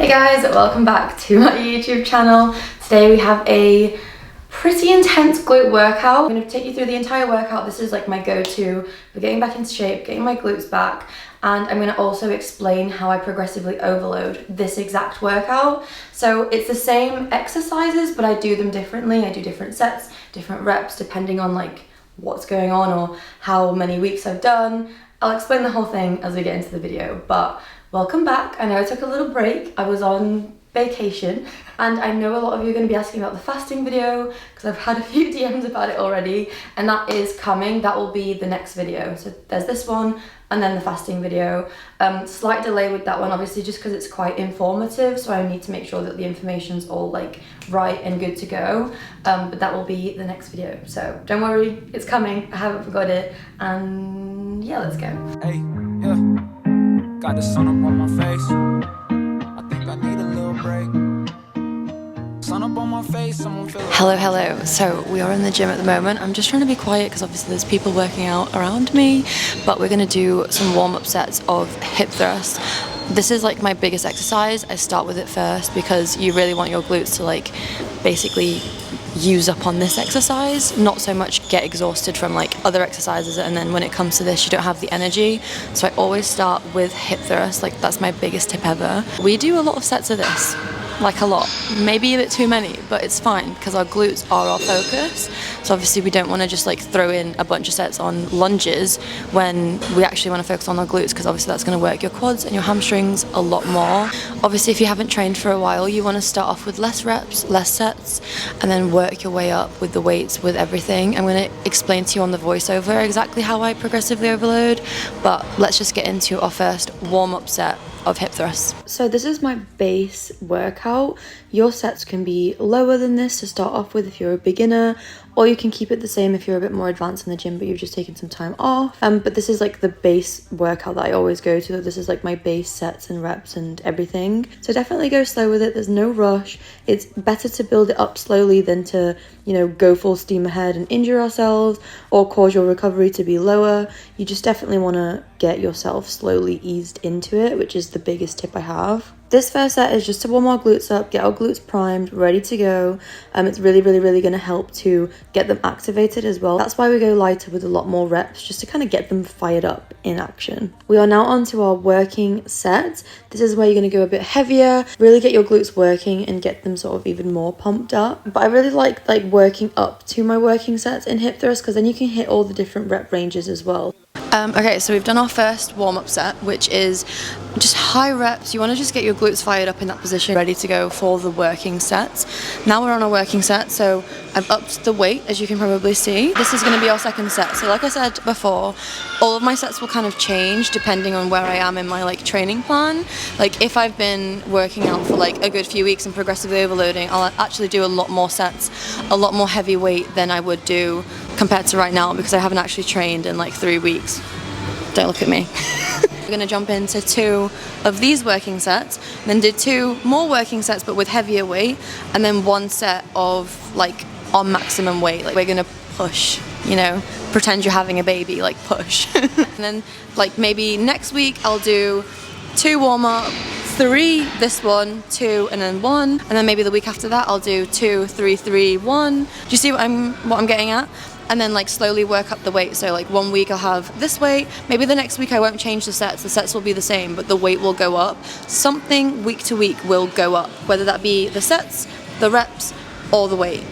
Hey guys, welcome back to my YouTube channel. Today we have a pretty intense glute workout. I'm going to take you through the entire workout. This is like my go-to for getting back into shape, getting my glutes back, and I'm going to also explain how I progressively overload this exact workout. So it's the same exercises, but I do them differently. I do different sets, different reps, depending on like what's going on or how many weeks I've done. I'll explain the whole thing as we get into the video, but welcome back. I know I took a little break. I was on vacation and I know a lot of you are going to be asking about the fasting video because I've had a few DMs about it already, and that is coming. That will be the next video. So there's this one and then the fasting video. Slight delay with that one obviously just because it's quite informative, so I need to make sure that the information's all like right and good to go, but that will be the next video, so don't worry, it's coming. I haven't forgot it, and yeah, let's go. Hey, yeah. Got the sun up on my face. I think I need a little break. Sun up on my face, someone feel. Hello. So we are in the gym at the moment. I'm just trying to be quiet because obviously there's people working out around me, but we're gonna do some warm-up sets of hip thrust. This is like my biggest exercise. I start with it first because you really want your glutes to like basically use up on this exercise, not so much get exhausted from like other exercises, and then when it comes to this you don't have the energy. So I always start with hip thrust. Like that's my biggest tip ever. We do a lot of sets of this, like a lot, maybe a bit too many, but it's fine because our glutes are our focus. So obviously we don't want to just like throw in a bunch of sets on lunges when we actually want to focus on our glutes, because obviously that's going to work your quads and your hamstrings a lot more. Obviously if you haven't trained for a while, you want to start off with less reps, less sets, and then work your way up with the weights, with everything. I'm going to explain to you on the voiceover exactly how I progressively overload, but let's just get into our first warm-up set of hip thrusts. So this is my base workout. Your sets can be lower than this to start off with if you're a beginner, or you can keep it the same if you're a bit more advanced in the gym but you've just taken some time off. But this is like the base workout that I always go to. This is like my base sets and reps and everything. So definitely go slow with it. There's no rush. It's better to build it up slowly than to, you know, go full steam ahead and injure ourselves or cause your recovery to be lower. You just definitely want to get yourself slowly eased into it, which is the biggest tip I have. This first set is just to warm our glutes up, get our glutes primed, ready to go. It's really going to help to get them activated as well. That's why we go lighter with a lot more reps, just to kind of get them fired up in action. We are now on to our working set. This is where you're going to go a bit heavier, really get your glutes working and get them sort of even more pumped up. But I really like working up to my working sets in hip thrust because then you can hit all the different rep ranges as well. Okay, so we've done our first warm-up set, which is just high reps. You want to just get your glutes fired up in that position, ready to go for the working sets. Now we're on our working set, so I've upped the weight, as you can probably see. This is going to be our second set. So like I said before, all of my sets will kind of change depending on where I am in my like training plan. Like if I've been working out for like a good few weeks and progressively overloading, I'll actually do a lot more sets, a lot more heavy weight than I would do compared to right now, because I haven't actually trained in like 3 weeks. Don't look at me. We're going to jump into 2 of these working sets, then do 2 more working sets but with heavier weight, and then 1 set of like our maximum weight. Like we're going to push, you know, pretend you're having a baby, like push. And then like maybe next week I'll do 2 warm-up, 3 this one, 2 and then 1, and then maybe the week after that I'll do 2, 3, 3, 1. Do you see what I'm getting at? And then like slowly work up the weight. So like 1 week I'll have this weight, maybe the next week I won't change the sets will be the same, but the weight will go up. Something week to week will go up, whether that be the sets, the reps, or the weight.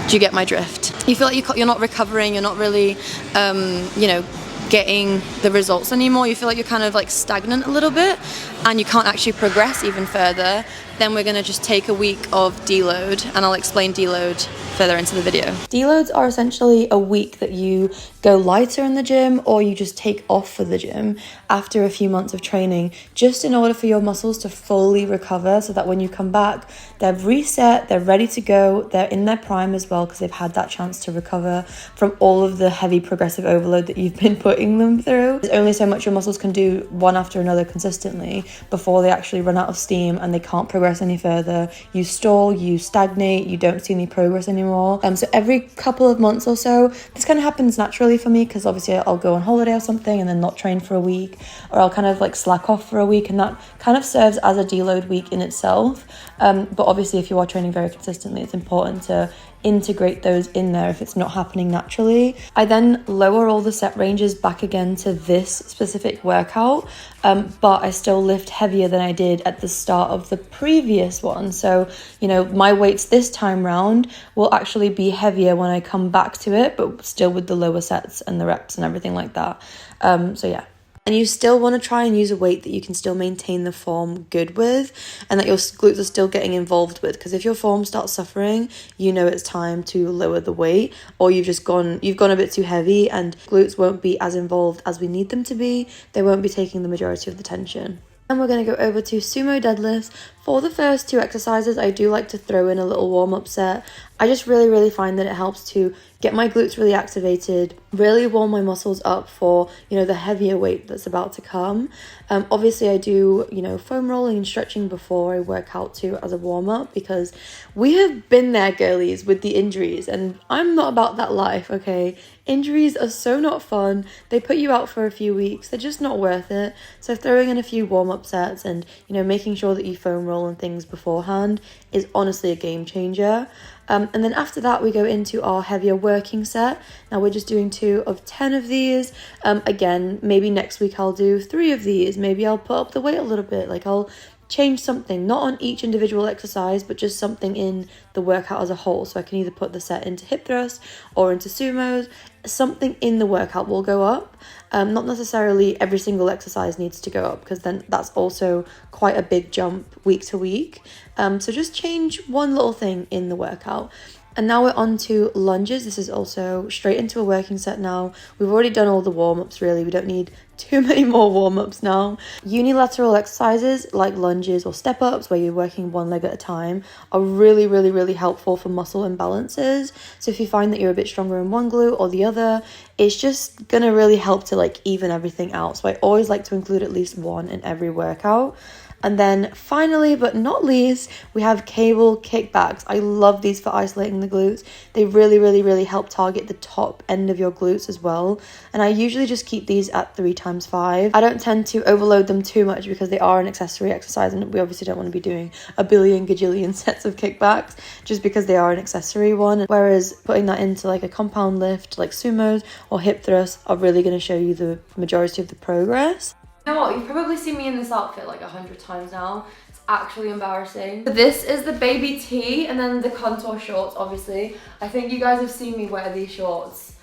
Do you get my drift? You feel like you're not recovering, you're not really, you know, getting the results anymore. You feel like you're kind of like stagnant a little bit and you can't actually progress even further. Then we're going to just take a week of deload, and I'll explain deload further into the video. Deloads are essentially a week that you go lighter in the gym or you just take off for the gym after a few months of training, just in order for your muscles to fully recover, so that when you come back they're reset, they're ready to go, they're in their prime as well because they've had that chance to recover from all of the heavy progressive overload that you've been putting them through. There's only so much your muscles can do one after another consistently before they actually run out of steam and they can't progress any further. You stall, you stagnate, you don't see any progress anymore. anymore. So every couple of months or so, this kind of happens naturally for me because obviously I'll go on holiday or something and then not train for a week, or I'll kind of like slack off for a week, and that kind of serves as a deload week in itself. But obviously if you are training very consistently, it's important to integrate those in there if it's not happening naturally. I then lower all the set ranges back again to this specific workout, but I still lift heavier than I did at the start of the previous one. So, you know, my weights this time round will actually be heavier when I come back to it, but still with the lower sets and the reps and everything like that. So yeah. And you still want to try and use a weight that you can still maintain the form good with, and that your glutes are still getting involved with, because if your form starts suffering, you know it's time to lower the weight, or you've gone a bit too heavy and glutes won't be as involved as we need them to be. They won't be taking the majority of the tension. And we're going to go over to sumo deadlifts. For the first two exercises, I do like to throw in a little warm-up set. I just really find that it helps to get my glutes really activated, really warm my muscles up for, you know, the heavier weight that's about to come. Obviously I do, you know, foam rolling and stretching before I work out too as a warm-up, because we have been there, girlies, with the injuries, and I'm not about that life, okay? Injuries are so not fun. They put you out for a few weeks. They're just not worth it. So throwing in a few warm-up sets and, you know, making sure that you foam roll and things beforehand is honestly a game changer. And then after that, we go into our heavier working set. Now we're just doing 2 of 10 of these. Again, maybe next week I'll do 3 of these. Maybe I'll put up the weight a little bit. Like I'll change something, not on each individual exercise, but just something in the workout as a whole. So I can either put the set into hip thrust or into sumos. Something in the workout will go up. Not necessarily every single exercise needs to go up, because then that's also quite a big jump week to week. So just change one little thing in the workout. And now we're on to lunges. This is also straight into a working set now. We've already done all the warm-ups, really. We don't need too many more warm-ups now. Unilateral exercises like lunges or step-ups, where you're working one leg at a time, are really helpful for muscle imbalances. So if you find that you're a bit stronger in one glute or the other, it's just gonna really help to like even everything out. So I always like to include at least one in every workout. And then finally, but not least, we have cable kickbacks. I love these for isolating the glutes. They really help target the top end of your glutes as well. And I usually just keep these at 3 times 5. I don't tend to overload them too much because they are an accessory exercise, and we obviously don't want to be doing a billion gajillion sets of kickbacks just because they are an accessory one. Whereas putting that into like a compound lift, like sumos or hip thrusts, are really going to show you the majority of the progress. You know what, you've probably seen me in this outfit like 100 times now. It's actually embarrassing. So this is the baby tee, and then the contour shorts, obviously. I think you guys have seen me wear these shorts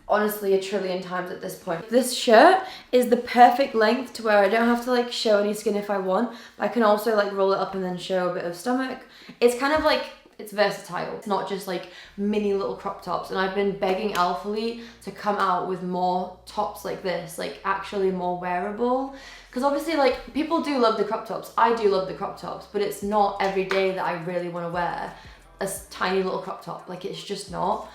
honestly a trillion times at this point. This shirt is the perfect length to where I don't have to like show any skin if I want. I can also like roll it up and then show a bit of stomach. It's kind of like, it's versatile. It's not just like mini little crop tops. And I've been begging Alphalete to come out with more tops like this, like actually more wearable. Because obviously like people do love the crop tops. I do love the crop tops, but it's not every day that I really want to wear a tiny little crop top. Like it's just not.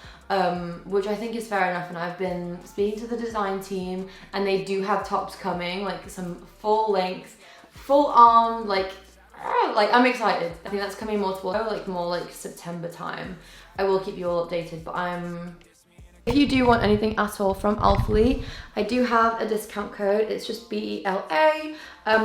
Which I think is fair enough. And I've been speaking to the design team, and they do have tops coming, like some full length, full arm, like I'm excited. I think that's coming more towards more like September time. I will keep you all updated, but if you do want anything at all from Alphalete, I do have a discount code. It's just BELA.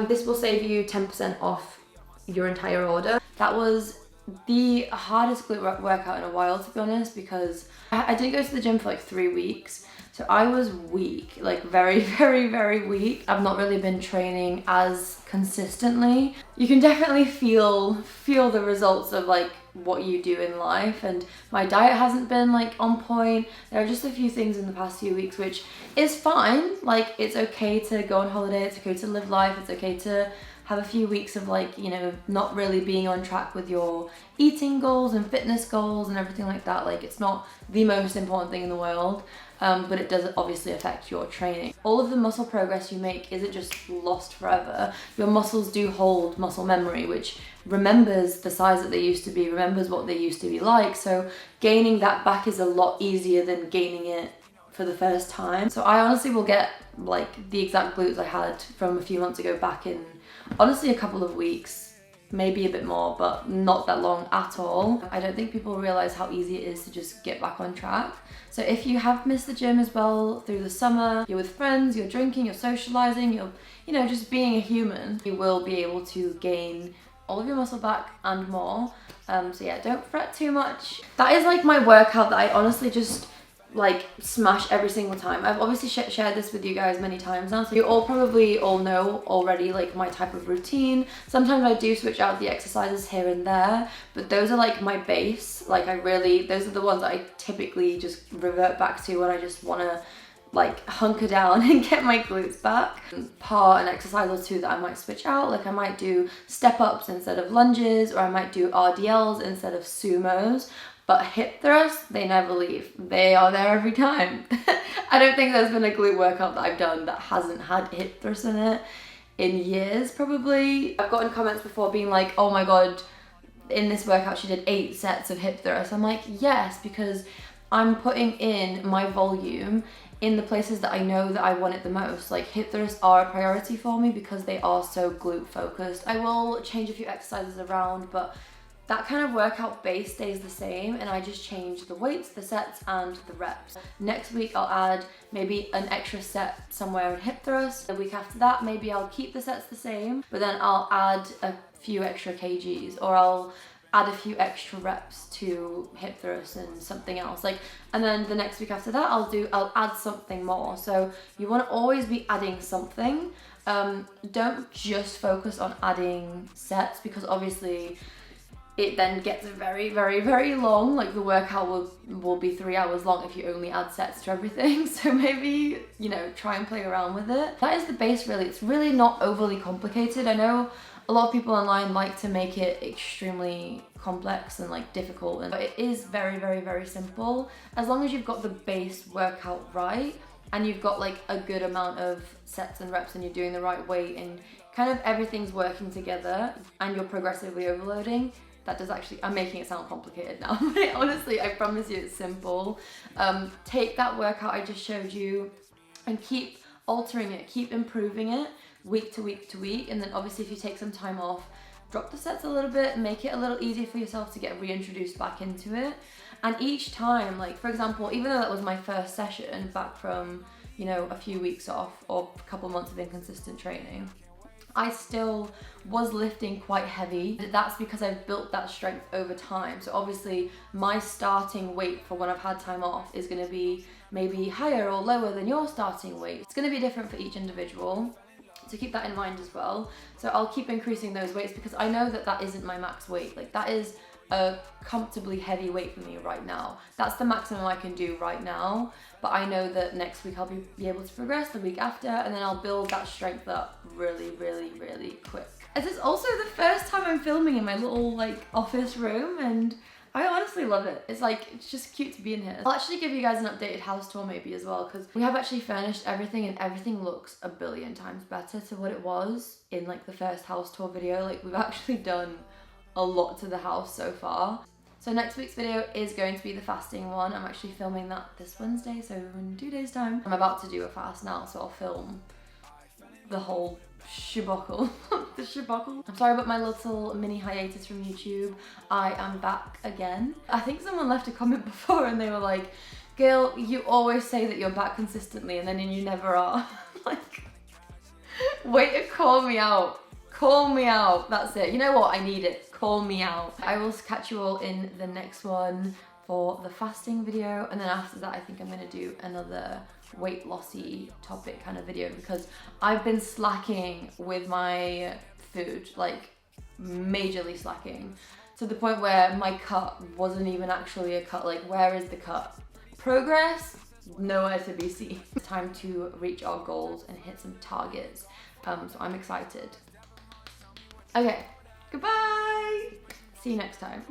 This will save you 10% off your entire order. That was the hardest glute workout in a while, to be honest, because I didn't go to the gym for like 3 weeks. So I was weak, like very weak. I've not really been training as consistently. You can definitely feel the results of like what you do in life, and my diet hasn't been like on point. There are just a few things in the past few weeks, which is fine. Like it's okay to go on holiday, it's okay to live life, it's okay to have a few weeks of like, you know, not really being on track with your eating goals and fitness goals and everything like that. Like it's not the most important thing in the world. But it does obviously affect your training. All of the muscle progress you make isn't just lost forever. Your muscles do hold muscle memory, which remembers the size that they used to be, remembers what they used to be like. So gaining that back is a lot easier than gaining it for the first time. So I honestly will get like the exact glutes I had from a few months ago back in honestly a couple of weeks. maybe a bit more, but not that long at all. I don't think people realize how easy it is to just get back on track. So if you have missed the gym as well through the summer, you're with friends, you're drinking, you're socializing, you're, you know, just being a human, you will be able to gain all of your muscle back and more. So yeah, don't fret too much. That is like my workout that I honestly just like smash every single time. I've obviously shared this with you guys many times now, so you all probably all know already like my type of routine. Sometimes I do switch out the exercises here and there, but those are like my base. Like those are the ones that I typically just revert back to when I just want to like hunker down and get my glutes back. Part an exercise or two that I might switch out, like I might do step ups instead of lunges, or I might do RDLs instead of sumos. But hip thrusts, they never leave. They are there every time. I don't think there's been a glute workout that I've done that hasn't had hip thrusts in it in years, probably. I've gotten comments before being like, oh my God, in this workout she did 8 sets of hip thrusts. I'm like, yes, because I'm putting in my volume in the places that I know that I want it the most. Like hip thrusts are a priority for me because they are so glute focused. I will change a few exercises around, but that kind of workout base stays the same, and I just change the weights, the sets, and the reps. Next week I'll add maybe an extra set somewhere in hip thrust. The week after that, maybe I'll keep the sets the same, but then I'll add a few extra kgs, or I'll add a few extra reps to hip thrust and something else. And then the next week after that, I'll add something more. So you want to always be adding something. Don't just focus on adding sets, because obviously it then gets very, very, very long. Like the workout will be 3 hours long if you only add sets to everything. So maybe, you know, try and play around with it. That is the base really. It's really not overly complicated. I know a lot of people online like to make it extremely complex and like difficult, but it is very, very, very simple. As long as you've got the base workout right, and you've got like a good amount of sets and reps, and you're doing the right weight, and kind of everything's working together, and you're progressively overloading. That does actually, I'm making it sound complicated now. Honestly, I promise you it's simple. Take that workout I just showed you and keep altering it, keep improving it week to week to week. And then obviously if you take some time off, drop the sets a little bit, make it a little easier for yourself to get reintroduced back into it. And each time, like for example, even though that was my first session back from, you know, a few weeks off or a couple months of inconsistent training, I still was lifting quite heavy. That's because I've built that strength over time. So obviously my starting weight for when I've had time off is gonna be maybe higher or lower than your starting weight. It's gonna be different for each individual. So keep that in mind as well. So I'll keep increasing those weights because I know that that isn't my max weight. Like that is a comfortably heavy weight for me right now. That's the maximum I can do right now. But I know that next week I'll be able to progress, the week after, and then I'll build that strength up really, really, really quick. This is also the first time I'm filming in my little like office room, and I honestly love it. It's just cute to be in here. I'll actually give you guys an updated house tour maybe as well, because we have actually furnished everything, and everything looks a billion times better to what it was in like the first house tour video. Like we've actually done a lot to the house so far. So next week's video is going to be the fasting one. I'm actually filming that this Wednesday, so in 2 days time. I'm about to do a fast now, so I'll film the whole shibuckle. The shibuckle. I'm sorry about my little mini hiatus from YouTube. I am back again. I think someone left a comment before and they were like, "Girl, you always say that you're back consistently and then you never are." Like, wait to call me out. Call me out. That's it. You know what? I need it. Call me out. I will catch you all in the next one for the fasting video, and then after that I think I'm gonna do another weight lossy topic kind of video, because I've been slacking with my food, like majorly slacking, to the point where my cut wasn't even actually a cut. Like, where is the cut? Progress? Nowhere to be seen. It's time to reach our goals and hit some targets, so I'm excited. Okay, goodbye! See you next time.